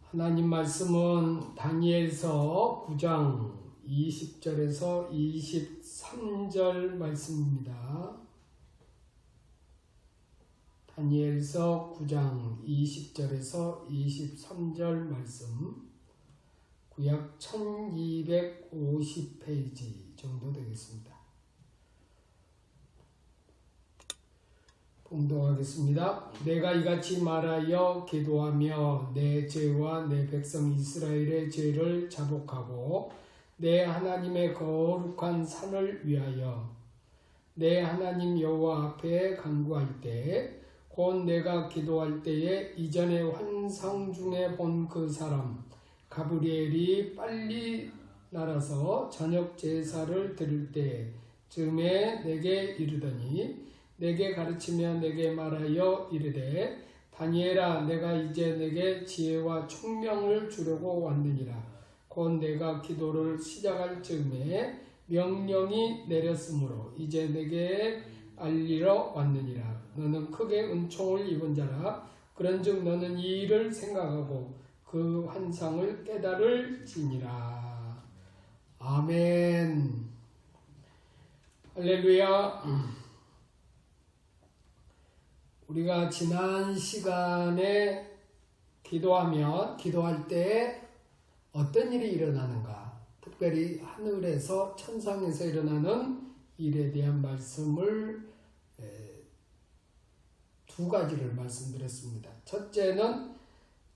하나님 말씀은 다니엘서 9장 20절에서 23절 말씀입니다. 다니엘서 9장 20절에서 23절 말씀, 구약 1250페이지 정도 되겠습니다. 봉독하겠습니다. 내가 이같이 말하여 기도하며 내 죄와 내 백성 이스라엘의 죄를 자복하고 내 하나님의 거룩한 산을 위하여 내 하나님 여호와 앞에 간구할 때 곧 내가 기도할 때에 이전에 환상 중에 본 그 사람 가브리엘이 빨리 날아서 저녁 제사를 드릴 때 즈음에 내게 이르더니 내게 가르치며 내게 말하여 이르되 다니엘아 내가 이제 내게 지혜와 총명을 주려고 왔느니라. 곧 내가 기도를 시작할 즈음에 명령이 내렸으므로 이제 내게 알리러 왔느니라. 너는 크게 은총을 입은 자라. 그런즉 너는 이 일을 생각하고 그 환상을 깨달을지니라. 아멘. 할렐루야. 우리가 지난 시간에 기도할 때 어떤 일이 일어나는가, 특별히 하늘에서 천상에서 일어나는 일에 대한 말씀을 두 가지를 말씀드렸습니다. 첫째는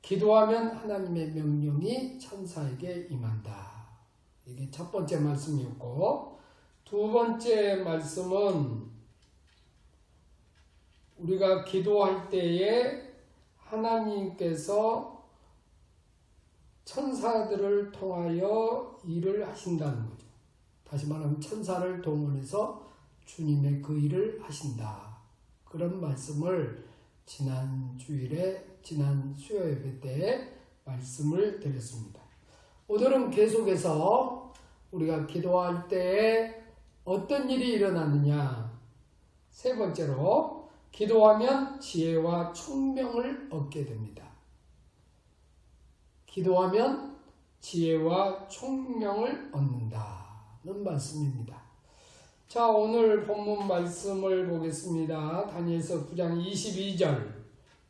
기도하면 하나님의 명령이 천사에게 임한다. 이게 첫 번째 말씀이었고, 두 번째 말씀은 우리가 기도할 때에 하나님께서 천사들을 통하여 일을 하신다는 거죠. 다시 말하면 천사를 동원해서 주님의 그 일을 하신다. 그런 말씀을 지난 수요 예배 때 말씀을 드렸습니다. 오늘은 계속해서 우리가 기도할 때에 어떤 일이 일어나느냐, 세 번째로 기도하면 지혜와 총명을 얻게 됩니다. 기도하면 지혜와 총명을 얻는다는 말씀입니다. 자, 오늘 본문 말씀을 보겠습니다. 다니엘서 9장 22절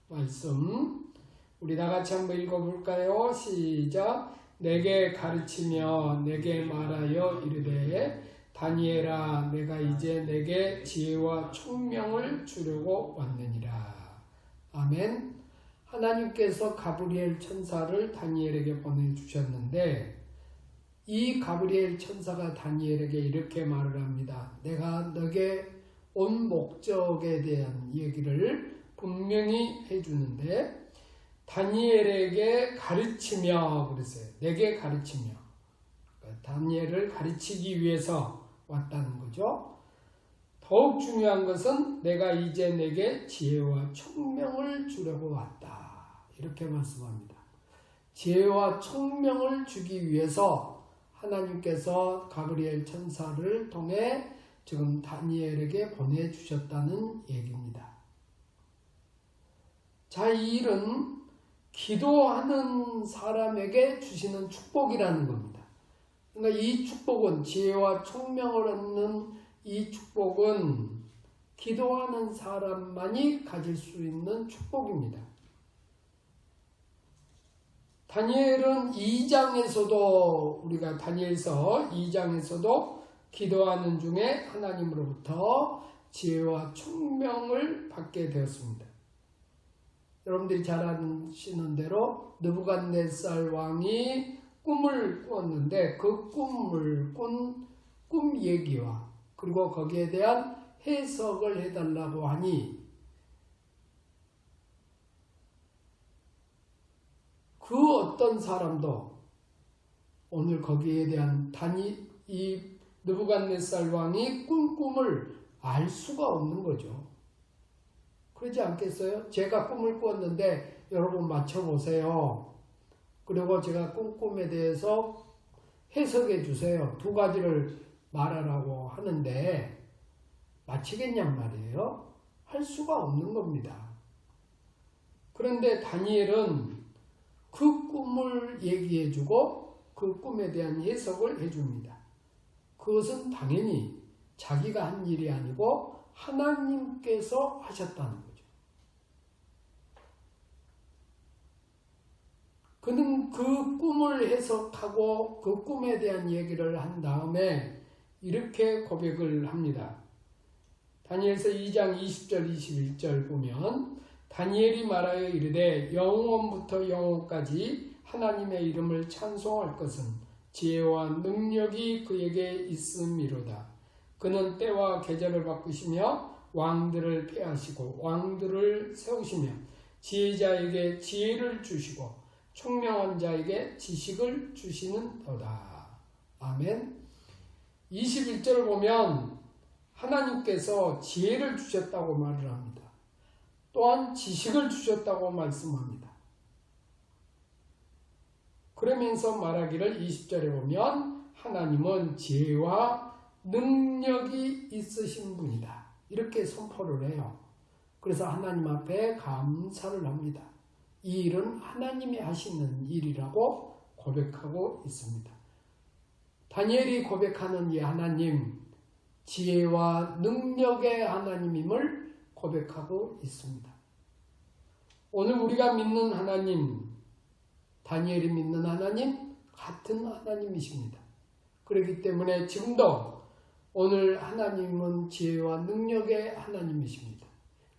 말씀, 우리 다같이 한번 읽어볼까요? 시작. 내게 가르치며 내게 말하여 이르되 다니엘아 내가 이제 내게 지혜와 총명을 주려고 왔느니라. 아멘. 하나님께서 가브리엘 천사를 다니엘에게 보내주셨는데 이 가브리엘 천사가 다니엘에게 이렇게 말을 합니다. 내가 너에게 온 목적에 대한 얘기를 분명히 해주는데 다니엘에게 가르치며 그랬어요. 내게 가르치며. 다니엘을 가르치기 위해서 왔다는 거죠. 더욱 중요한 것은 내가 이제 내게 지혜와 총명을 주려고 왔다. 이렇게 말씀합니다. 지혜와 총명을 주기 위해서 하나님께서 가브리엘 천사를 통해 지금 다니엘에게 보내주셨다는 얘기입니다. 자, 이 일은 기도하는 사람에게 주시는 축복이라는 겁니다. 그러니까 이 축복은, 지혜와 총명을 얻는 이 축복은 기도하는 사람만이 가질 수 있는 축복입니다. 다니엘은 2장에서도, 우리가 다니엘서 2장에서도 기도하는 중에 하나님으로부터 지혜와 총명을 받게 되었습니다. 여러분들이 잘 아시는 대로 느부갓네살 왕이 꿈을 꾸었는데 그 꿈을 꾼 꿈 얘기와 그리고 거기에 대한 해석을 해달라고 하니 그 어떤 사람도 오늘 거기에 대한 이 느부갓네살 왕이 꾼 꿈을 알 수가 없는 거죠. 그러지 않겠어요? 제가 꿈을 꾸었는데 여러분 맞춰보세요. 그리고 제가 꾼 꿈에 대해서 해석해 주세요. 두 가지를 말하라고 하는데 맞히겠냔 말이에요. 할 수가 없는 겁니다. 그런데 다니엘은 그 꿈을 얘기해주고 그 꿈에 대한 해석을 해줍니다. 그것은 당연히 자기가 한 일이 아니고 하나님께서 하셨다는 거죠. 그는 그 꿈을 해석하고 그 꿈에 대한 얘기를 한 다음에 이렇게 고백을 합니다. 다니엘서 2장 20절 21절 보면 다니엘이 말하여 이르되 영원부터 영원까지 하나님의 이름을 찬송할 것은 지혜와 능력이 그에게 있음이로다. 그는 때와 계절을 바꾸시며 왕들을 폐하시고 왕들을 세우시며 지혜자에게 지혜를 주시고 총명한 자에게 지식을 주시는도다. 아멘. 21절을 보면 하나님께서 지혜를 주셨다고 말을 합니다. 또한 지식을 주셨다고 말씀합니다. 그러면서 말하기를 20절에 보면 하나님은 지혜와 능력이 있으신 분이다. 이렇게 선포를 해요. 그래서 하나님 앞에 감사를 합니다. 이 일은 하나님이 하시는 일이라고 고백하고 있습니다. 다니엘이 고백하는 이 하나님, 지혜와 능력의 하나님임을 고백하고 있습니다. 오늘 우리가 믿는 하나님, 다니엘이 믿는 하나님, 같은 하나님이십니다. 그렇기 때문에 지금도 오늘 하나님은 지혜와 능력의 하나님이십니다.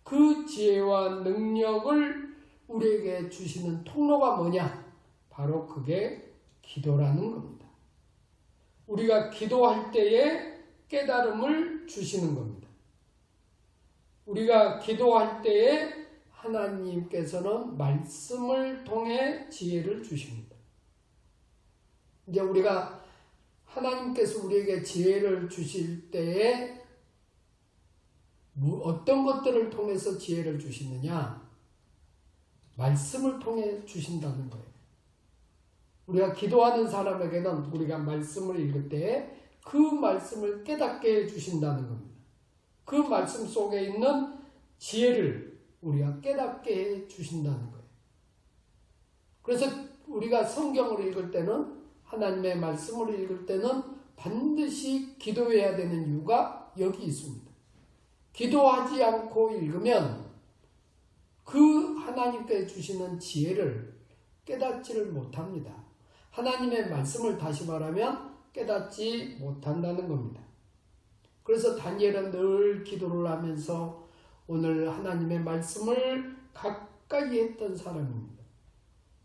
그 지혜와 능력을 우리에게 주시는 통로가 뭐냐? 바로 그게 기도라는 겁니다. 우리가 기도할 때에 깨달음을 주시는 겁니다. 우리가 기도할 때에 하나님께서는 말씀을 통해 지혜를 주십니다. 이제 우리가 하나님께서 우리에게 지혜를 주실 때에 어떤 것들을 통해서 지혜를 주시느냐? 말씀을 통해 주신다는 거예요. 우리가 기도하는 사람에게는 우리가 말씀을 읽을 때에 그 말씀을 깨닫게 해주신다는 겁니다. 그 말씀 속에 있는 지혜를 우리가 깨닫게 해주신다는 거예요. 그래서 우리가 성경을 읽을 때는, 하나님의 말씀을 읽을 때는 반드시 기도해야 되는 이유가 여기 있습니다. 기도하지 않고 읽으면 그 하나님께 주시는 지혜를 깨닫지를 못합니다. 하나님의 말씀을 다시 말하면 깨닫지 못한다는 겁니다. 그래서 다니엘은 늘 기도를 하면서 오늘 하나님의 말씀을 가까이 했던 사람입니다.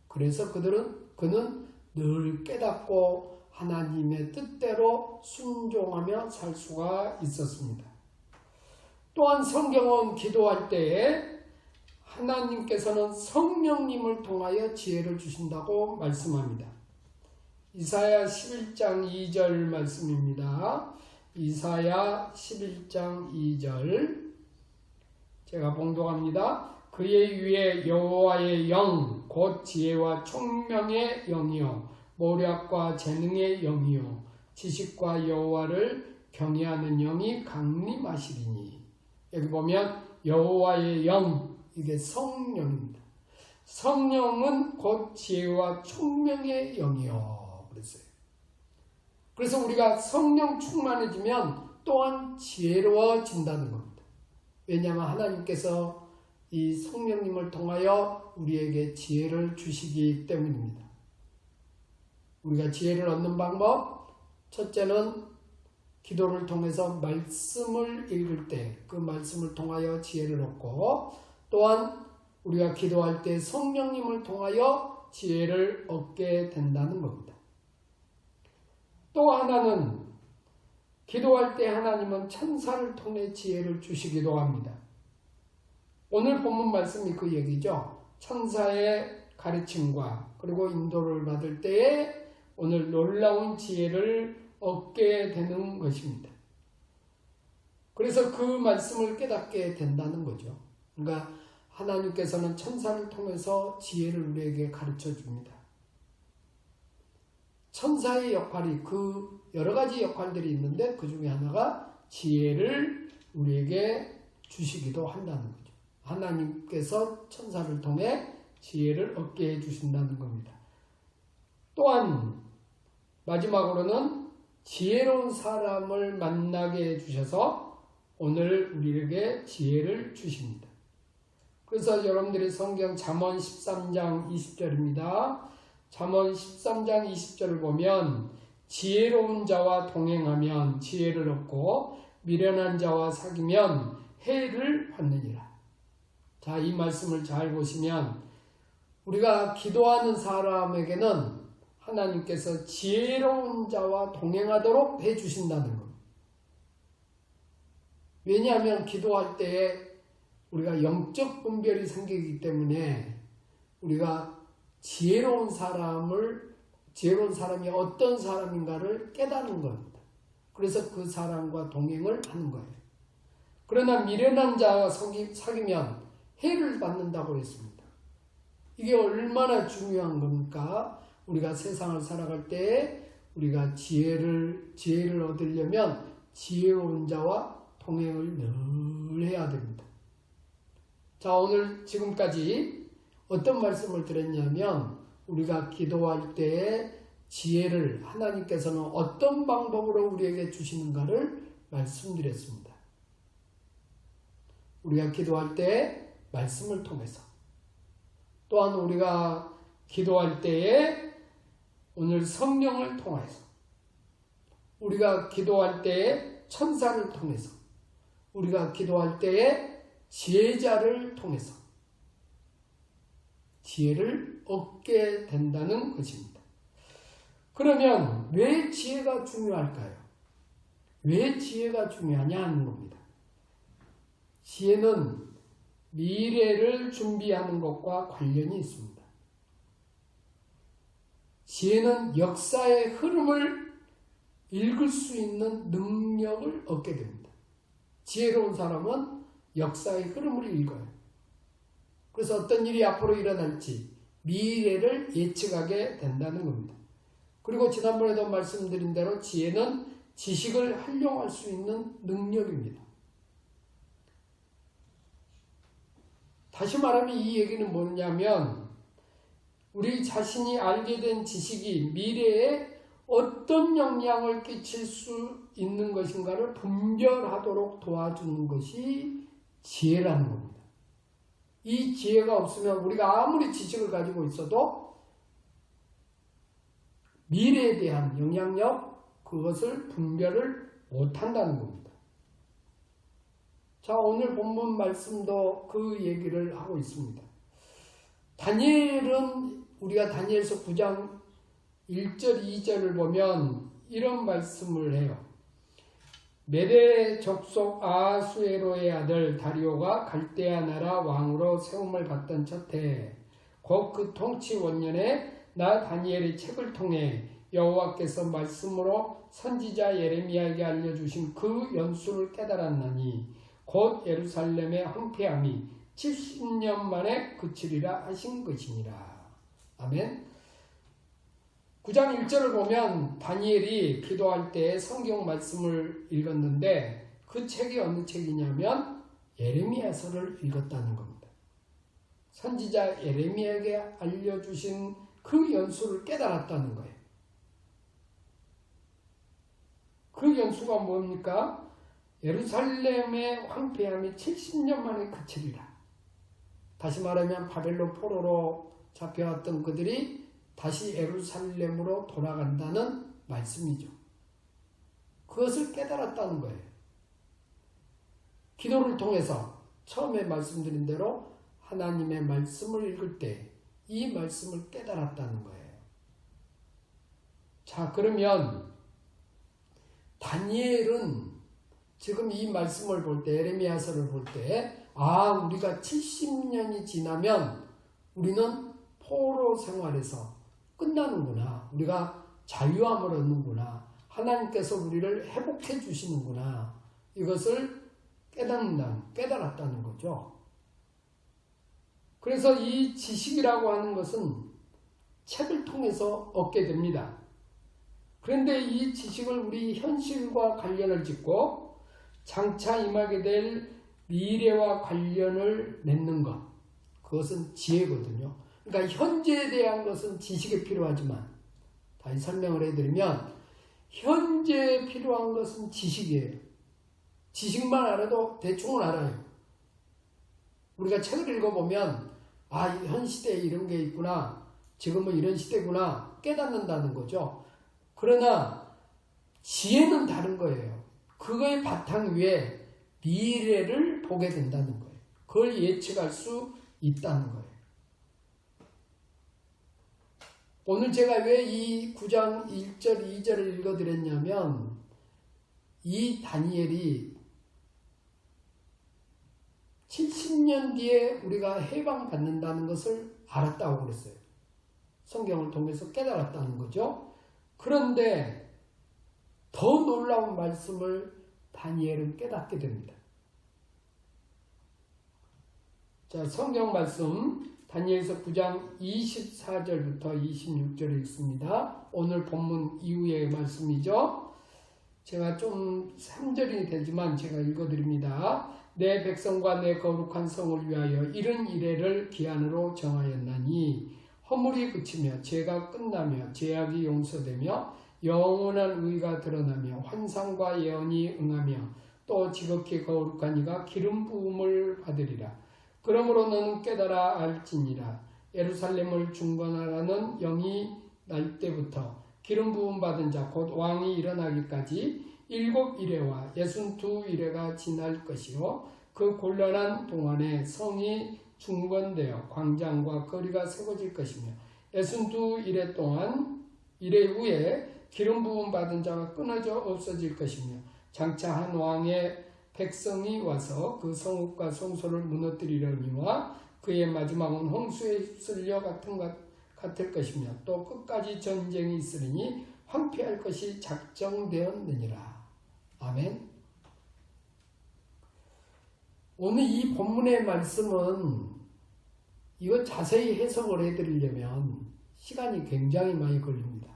그래서 그는 늘 깨닫고 하나님의 뜻대로 순종하며 살 수가 있었습니다. 또한 성경은 기도할 때에 하나님께서는 성령님을 통하여 지혜를 주신다고 말씀합니다. 이사야 11장 2절 말씀입니다. 이사야 11장 2절 제가 봉독합니다. 그의 위에 여호와의 영 곧 지혜와 총명의 영이요 모략과 재능의 영이요 지식과 여호와를 경외하는 영이 강림하시리니. 여기 보면 여호와의 영, 이게 성령입니다. 성령은 곧 지혜와 총명의 영이요 그랬어요. 그래서 우리가 성령 충만해지면 또한 지혜로워진다는 겁니다. 왜냐하면 하나님께서 이 성령님을 통하여 우리에게 지혜를 주시기 때문입니다. 우리가 지혜를 얻는 방법, 첫째는 기도를 통해서 말씀을 읽을 때 그 말씀을 통하여 지혜를 얻고, 또한 우리가 기도할 때 성령님을 통하여 지혜를 얻게 된다는 겁니다. 또 하나는 기도할 때 하나님은 천사를 통해 지혜를 주시기도 합니다. 오늘 본문 말씀이 그 얘기죠. 천사의 가르침과 그리고 인도를 받을 때에 오늘 놀라운 지혜를 얻게 되는 것입니다. 그래서 그 말씀을 깨닫게 된다는 거죠. 그러니까 하나님께서는 천사를 통해서 지혜를 우리에게 가르쳐 줍니다. 천사의 역할이 그 여러 가지 역할들이 있는데 그 중에 하나가 지혜를 우리에게 주시기도 한다는 거죠. 하나님께서 천사를 통해 지혜를 얻게 해주신다는 겁니다. 또한 마지막으로는 지혜로운 사람을 만나게 해주셔서 오늘 우리에게 지혜를 주십니다. 그래서 여러분들이 성경 잠언 13장 20절입니다. 잠언 13장 20절을 보면 지혜로운 자와 동행하면 지혜를 얻고 미련한 자와 사귀면 해를 받느니라. 자, 이 말씀을 잘 보시면 우리가 기도하는 사람에게는 하나님께서 지혜로운 자와 동행하도록 해주신다는 겁니다. 왜냐하면 기도할 때에 우리가 영적 분별이 생기기 때문에 우리가 지혜로운 사람이 어떤 사람인가를 깨닫는 겁니다. 그래서 그 사람과 동행을 하는 거예요. 그러나 미련한 자와 사귀면 해를 받는다고 했습니다. 이게 얼마나 중요한 겁니까? 우리가 세상을 살아갈 때 우리가 지혜를 얻으려면 지혜로운 자와 동행을 늘 해야 됩니다. 자, 오늘 지금까지 어떤 말씀을 드렸냐면 우리가 기도할 때에 지혜를 하나님께서는 어떤 방법으로 우리에게 주시는가를 말씀드렸습니다. 우리가 기도할 때 말씀을 통해서, 또한 우리가 기도할 때에 오늘 성령을 통해서, 우리가 기도할 때에 천사를 통해서, 우리가 기도할 때에 지혜자를 통해서 지혜를 얻게 된다는 것입니다. 그러면 왜 지혜가 중요할까요? 왜 지혜가 중요하냐 하는 겁니다. 지혜는 미래를 준비하는 것과 관련이 있습니다. 지혜는 역사의 흐름을 읽을 수 있는 능력을 얻게 됩니다. 지혜로운 사람은 역사의 흐름을 읽어요. 그래서 어떤 일이 앞으로 일어날지 미래를 예측하게 된다는 겁니다. 그리고 지난번에도 말씀드린 대로 지혜는 지식을 활용할 수 있는 능력입니다. 다시 말하면 이 얘기는 뭐냐면 우리 자신이 알게 된 지식이 미래에 어떤 영향을 끼칠 수 있는 것인가를 분별하도록 도와주는 것이 지혜라는 겁니다. 이 지혜가 없으면 우리가 아무리 지식을 가지고 있어도 미래에 대한 영향력, 그것을 분별을 못한다는 겁니다. 자, 오늘 본문 말씀도 그 얘기를 하고 있습니다. 다니엘은 우리가 다니엘서 9장 1절, 2절을 보면 이런 말씀을 해요. 메대 족속 아하수에로의 아들 다리오가 갈대아 나라 왕으로 세움을 받던 첫해 곧 그 통치 원년에 나 다니엘의 책을 통해 여호와께서 말씀으로 선지자 예레미야에게 알려주신 그 연수를 깨달았나니 곧 예루살렘의 황폐함이 70년 만에 그치리라 하신 것이니라. 아멘. 9장 1절을 보면 다니엘이 기도할 때 성경 말씀을 읽었는데 그 책이 어느 책이냐면 예레미야서를 읽었다는 겁니다. 선지자 예레미야에게 알려주신 그 연수를 깨달았다는 거예요. 그 연수가 뭡니까? 예루살렘의 황폐함이 70년 만에 그치리라. 다시 말하면 바벨론 포로로 잡혀왔던 그들이 다시 예루살렘으로 돌아간다는 말씀이죠. 그것을 깨달았다는 거예요. 기도를 통해서 처음에 말씀드린 대로 하나님의 말씀을 읽을 때 이 말씀을 깨달았다는 거예요. 자, 그러면 다니엘은 지금 이 말씀을 볼 때, 예레미야서를 볼 때, 우리가 70년이 지나면 우리는 포로 생활에서 끝나는구나. 우리가 자유함을 얻는구나. 하나님께서 우리를 회복해 주시는구나. 이것을 깨달았다는 거죠. 그래서 이 지식이라고 하는 것은 책을 통해서 얻게 됩니다. 그런데 이 지식을 우리 현실과 관련을 짓고 장차 임하게 될 미래와 관련을 맺는 것, 그것은 지혜거든요. 그러니까 현재에 대한 것은 지식이 필요하지만, 다시 설명을 해드리면 현재에 필요한 것은 지식이에요. 지식만 알아도 대충은 알아요. 우리가 책을 읽어보면 현 시대에 이런 게 있구나, 지금은 이런 시대구나 깨닫는다는 거죠. 그러나 지혜는 다른 거예요. 그거의 바탕 위에 미래를 보게 된다는 거예요. 그걸 예측할 수 있다는 거예요. 오늘 제가 왜 이 9장 1절 2절을 읽어드렸냐면, 이 다니엘이 70년 뒤에 우리가 해방받는다는 것을 알았다고 그랬어요. 성경을 통해서 깨달았다는 거죠. 그런데 더 놀라운 말씀을 다니엘은 깨닫게 됩니다. 자, 성경 말씀 다니엘서 9장 24절부터 26절 읽습니다. 오늘 본문 이후의 말씀이죠. 제가 좀 3절이 되지만 제가 읽어드립니다. 내 백성과 내 거룩한 성을 위하여 이른 이래를 기한으로 정하였나니 허물이 그치며 죄가 끝나며 죄악이 용서되며 영원한 의가 드러나며 환상과 예언이 응하며 또 지극히 거룩한 이가 기름 부음을 받으리라. 그러므로 너는 깨달아 알지니라. 예루살렘을 중건하라는 영이 날 때부터 기름 부음 받은 자 곧 왕이 일어나기까지 7이레와 62이레가 지날 것이요 그 곤란한 동안에 성이 중건되어 광장과 거리가 세워질 것이며 62이레 동안 이래 후에 기름 부음 받은 자가 끊어져 없어질 것이며 장차 한 왕의 백성이 와서 그 성읍과 성소를 무너뜨리려니와 그의 마지막은 홍수에 휩쓸려 같을 것이며 또 끝까지 전쟁이 있으리니 황폐할 것이 작정되었느니라. 아멘. 오늘 이 본문의 말씀은 이거 자세히 해석을 해드리려면 시간이 굉장히 많이 걸립니다.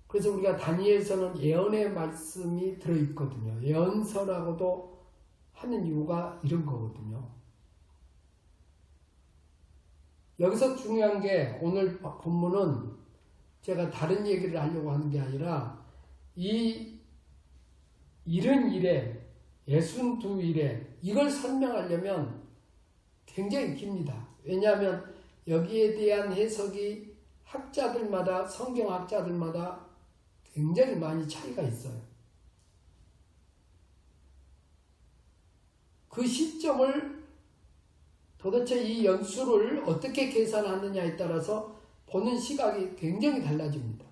그래서 우리가 다니엘서는 예언의 말씀이 들어있거든요. 예언서라고도 하는 이유가 이런 거거든요. 여기서 중요한 게 오늘 본문은 제가 다른 얘기를 하려고 하는 게 아니라 이 71에 62일에 이걸 설명하려면 굉장히 깁니다. 왜냐하면 여기에 대한 해석이 학자들마다 성경학자들마다 굉장히 많이 차이가 있어요. 그 시점을 도대체 이 연수를 어떻게 계산하느냐에 따라서 보는 시각이 굉장히 달라집니다.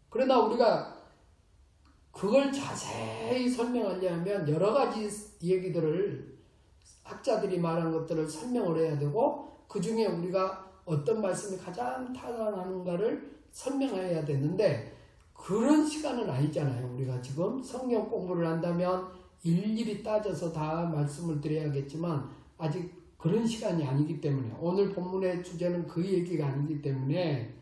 그러나 우리가 그걸 자세히 설명하려면 여러 가지 얘기들을 학자들이 말한 것들을 설명을 해야 되고 그 중에 우리가 어떤 말씀이 가장 타당하는가를 설명해야 되는데 그런 시간은 아니잖아요. 우리가 지금 성경 공부를 한다면 일일이 따져서 다 말씀을 드려야겠지만 아직 그런 시간이 아니기 때문에 오늘 본문의 주제는 그 얘기가 아니기 때문에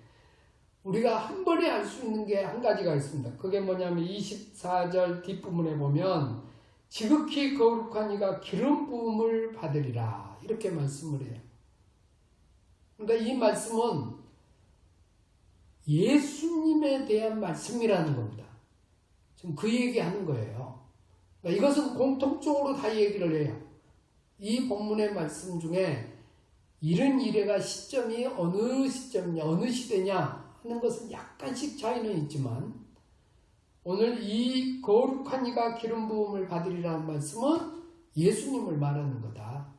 우리가 한 번에 알 수 있는 게 한 가지가 있습니다. 그게 뭐냐면 24절 뒷부분에 보면 지극히 거룩한 이가 기름 부음을 받으리라 이렇게 말씀을 해요. 그러니까 이 말씀은 예수님에 대한 말씀이라는 겁니다. 지금 그 얘기하는 거예요. 그러니까 이것은 공통적으로 다 얘기를 해요. 이 본문의 말씀 중에 이른 이래가 시점이 어느 시점이냐 어느 시대냐 하는 것은 약간씩 차이는 있지만 오늘 이 거룩한 이가 기름 부음을 받으리라는 말씀은 예수님을 말하는 거다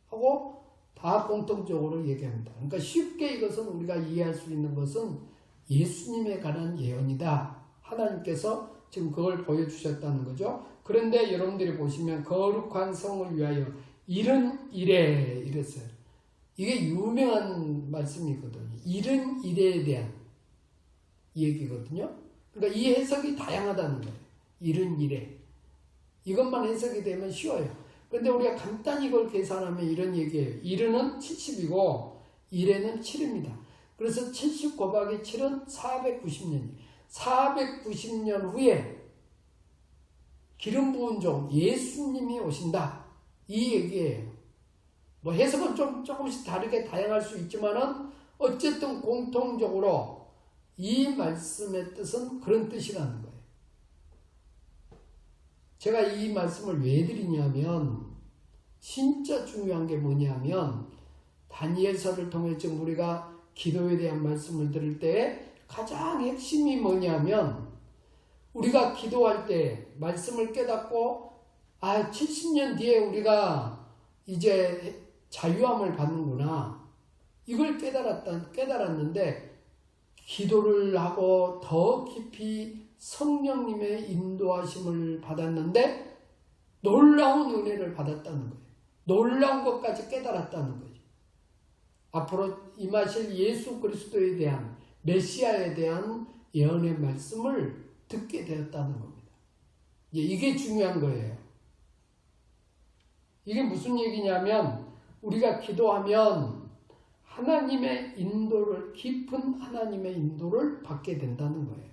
하고 다 공통적으로 얘기합니다. 그러니까 쉽게 이것은 우리가 이해할 수 있는 것은 예수님에 관한 예언이다. 하나님께서 지금 그걸 보여주셨다는 거죠. 그런데 여러분들이 보시면 거룩한 성을 위하여 이른 이래 이랬어요. 이게 유명한 말씀이거든요. 이른 이래에 대한 얘기거든요. 그러니까 이 해석이 다양하다는 거예요. 이른 이래. 이것만 해석이 되면 쉬워요. 그런데 우리가 간단히 이걸 계산하면 이런 얘기예요. 이른은 70이고 이래는 7입니다. 그래서 70 곱하기 7은 490년이에요. 490년 후에 기름 부은 종 예수님이 오신다. 이 얘기예요. 뭐 해석은 조금씩 다르게 다양할 수 있지만은 어쨌든 공통적으로 이 말씀의 뜻은 그런 뜻이라는 거예요. 제가 이 말씀을 왜 드리냐면 진짜 중요한 게 뭐냐면 다니엘서를 통해 지금 우리가 기도에 대한 말씀을 들을 때 가장 핵심이 뭐냐면 우리가 기도할 때 말씀을 깨닫고 70년 뒤에 우리가 이제 자유함을 받는구나. 이걸 깨달았는데 기도를 하고 더 깊이 성령님의 인도하심을 받았는데 놀라운 은혜를 받았다는 거예요. 놀라운 것까지 깨달았다는 거죠. 앞으로 임하실 예수 그리스도에 대한 메시아에 대한 예언의 말씀을 듣게 되었다는 겁니다. 이게 중요한 거예요. 이게 무슨 얘기냐면 우리가 기도하면 하나님의 인도를 깊은 하나님의 인도를 받게 된다는 거예요.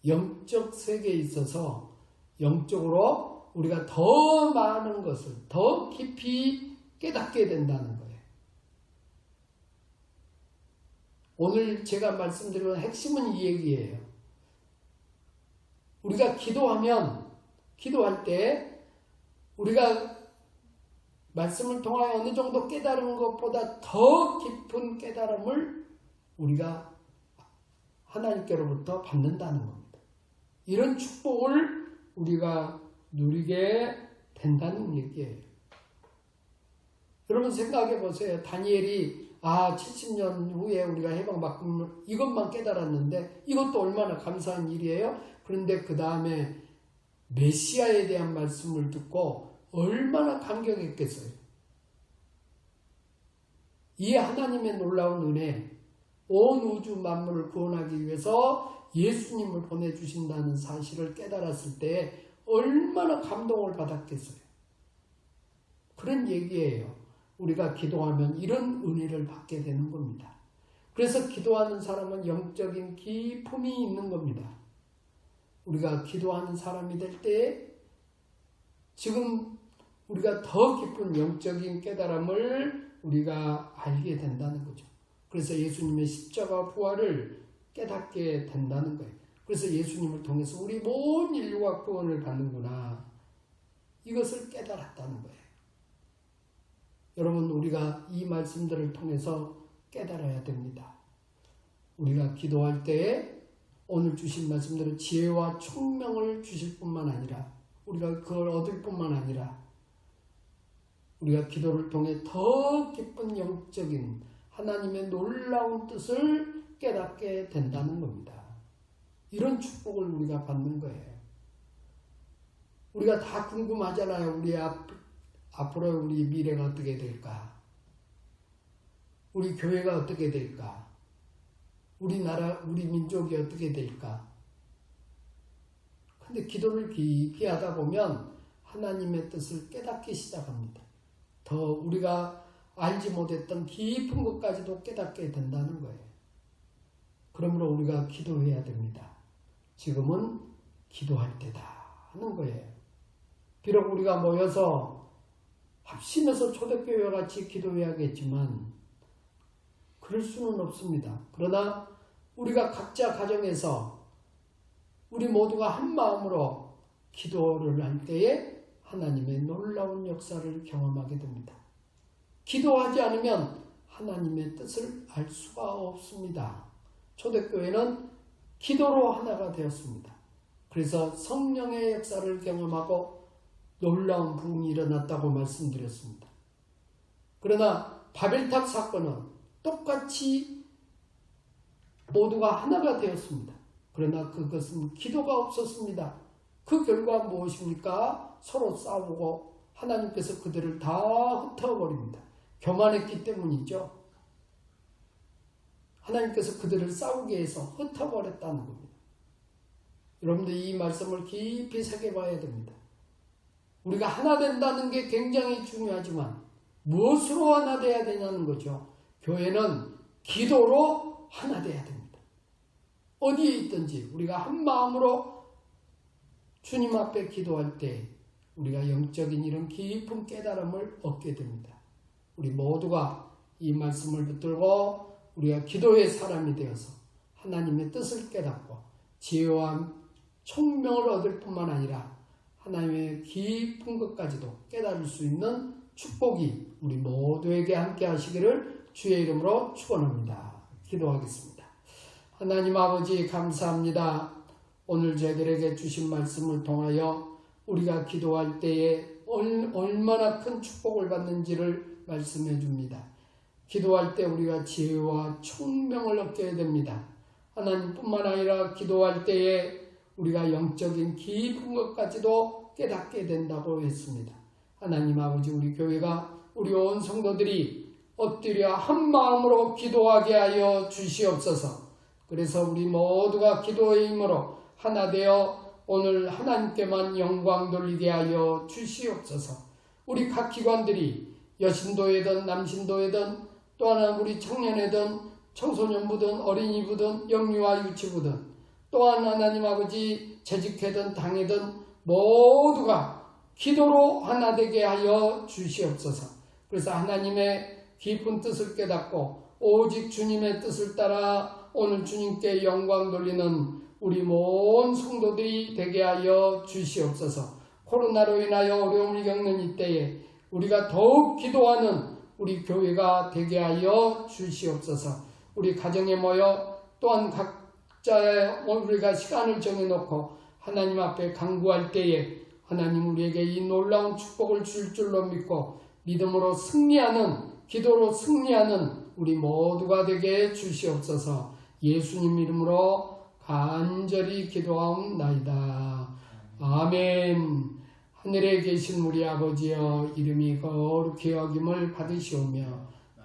영적 세계에 있어서 영적으로 우리가 더 많은 것을 더 깊이 깨닫게 된다는 거예요. 오늘 제가 말씀드리는 핵심은 이 얘기예요. 우리가 기도할 때 우리가 말씀을 통하여 어느 정도 깨달은 것보다 더 깊은 깨달음을 우리가 하나님께로부터 받는다는 겁니다. 이런 축복을 우리가 누리게 된다는 얘기예요. 여러분 생각해 보세요. 다니엘이 70년 후에 우리가 해방받으면 이것만 깨달았는데 이것도 얼마나 감사한 일이에요. 그런데 그 다음에 메시아에 대한 말씀을 듣고 얼마나 감격했겠어요. 이 하나님의 놀라운 은혜, 온 우주 만물을 구원하기 위해서 예수님을 보내주신다는 사실을 깨달았을 때 얼마나 감동을 받았겠어요. 그런 얘기예요. 우리가 기도하면 이런 은혜를 받게 되는 겁니다. 그래서 기도하는 사람은 영적인 기쁨이 있는 겁니다. 우리가 기도하는 사람이 될 때 지금 우리가 더 깊은 영적인 깨달음을 우리가 알게 된다는 거죠. 그래서 예수님의 십자가 부활을 깨닫게 된다는 거예요. 그래서 예수님을 통해서 우리 모든 인류가 구원을 받는구나. 이것을 깨달았다는 거예요. 여러분 우리가 이 말씀들을 통해서 깨달아야 됩니다. 우리가 기도할 때에 오늘 주신 말씀대로 지혜와 총명을 주실 뿐만 아니라 우리가 그걸 얻을 뿐만 아니라 우리가 기도를 통해 더 깊은 영적인 하나님의 놀라운 뜻을 깨닫게 된다는 겁니다. 이런 축복을 우리가 받는 거예요. 우리가 다 궁금하잖아요. 앞으로 우리 미래가 어떻게 될까? 우리 교회가 어떻게 될까? 우리나라, 우리 민족이 어떻게 될까? 근데 기도를 깊이 하다 보면 하나님의 뜻을 깨닫기 시작합니다. 더 우리가 알지 못했던 깊은 것까지도 깨닫게 된다는 거예요. 그러므로 우리가 기도해야 됩니다. 지금은 기도할 때다 하는 거예요. 비록 우리가 모여서 합심해서 초대교회와 같이 기도해야겠지만 그럴 수는 없습니다. 그러나 우리가 각자 가정에서 우리 모두가 한 마음으로 기도를 할 때에 하나님의 놀라운 역사를 경험하게 됩니다. 기도하지 않으면 하나님의 뜻을 알 수가 없습니다. 초대교회는 기도로 하나가 되었습니다. 그래서 성령의 역사를 경험하고 놀라운 부흥이 일어났다고 말씀드렸습니다. 그러나 바벨탑 사건은 똑같이 모두가 하나가 되었습니다. 그러나 그것은 기도가 없었습니다. 그 결과 무엇입니까? 서로 싸우고 하나님께서 그들을 다 흩어버립니다. 교만했기 때문이죠. 하나님께서 그들을 싸우게 해서 흩어버렸다는 겁니다. 여러분들 이 말씀을 깊이 새겨봐야 됩니다. 우리가 하나 된다는 게 굉장히 중요하지만 무엇으로 하나 돼야 되냐는 거죠. 교회는 기도로 하나 돼야 됩니다. 어디에 있든지 우리가 한 마음으로 주님 앞에 기도할 때 우리가 영적인 이런 깊은 깨달음을 얻게 됩니다. 우리 모두가 이 말씀을 붙들고 우리가 기도의 사람이 되어서 하나님의 뜻을 깨닫고 지혜와 총명을 얻을 뿐만 아니라 하나님의 깊은 것까지도 깨달을 수 있는 축복이 우리 모두에게 함께 하시기를 주의 이름으로 축원합니다. 기도하겠습니다. 하나님 아버지 감사합니다. 오늘 저희들에게 주신 말씀을 통하여 우리가 기도할 때에 얼마나 큰 축복을 받는지를 말씀해 줍니다. 기도할 때 우리가 지혜와 총명을 얻게 됩니다. 하나님뿐만 아니라 기도할 때에 우리가 영적인 깊은 것까지도 깨닫게 된다고 했습니다. 하나님 아버지 우리 교회가 우리 온 성도들이 엎드려 한 마음으로 기도하게 하여 주시옵소서. 그래서 우리 모두가 기도의 힘으로 하나 되어 오늘 하나님께만 영광 돌리게 하여 주시옵소서. 우리 각 기관들이 여신도회든 남신도회든 또 하나 우리 청년회든 청소년부든 어린이부든 영유아 유치부든 또한 하나님 아버지 재직회든 당회든 모두가 기도로 하나 되게 하여 주시옵소서. 그래서 하나님의 깊은 뜻을 깨닫고 오직 주님의 뜻을 따라 오늘 주님께 영광 돌리는 우리 모든 성도들이 되게 하여 주시옵소서. 코로나로 인하여 어려움을 겪는 이때에 우리가 더욱 기도하는 우리 교회가 되게 하여 주시옵소서. 우리 가정에 모여 또한 각자의 우리가 시간을 정해놓고 하나님 앞에 간구할 때에 하나님 우리에게 이 놀라운 축복을 줄 줄로 믿고 믿음으로 승리하는 기도로 승리하는 우리 모두가 되게 주시옵소서. 예수님 이름으로 간절히 기도하옵나이다. 아멘. 하늘에 계신 우리 아버지여 이름이 거룩히 여김을 받으시오며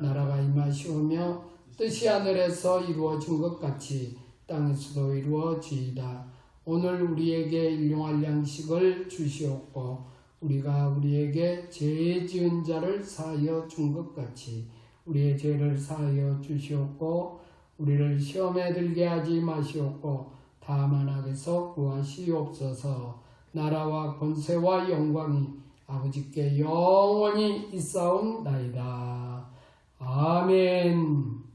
나라가 임하시오며 뜻이 하늘에서 이루어진 것 같이 땅에서도 이루어지이다. 오늘 우리에게 일용할 양식을 주시옵고 우리가 우리에게 죄 지은 자를 사하여 준 것 같이 우리의 죄를 사하여 주시옵고 우리를 시험에 들게 하지 마시옵고 다만 악에서 구하시옵소서. 나라와 권세와 영광이 아버지께 영원히 있사옵나이다. 아멘.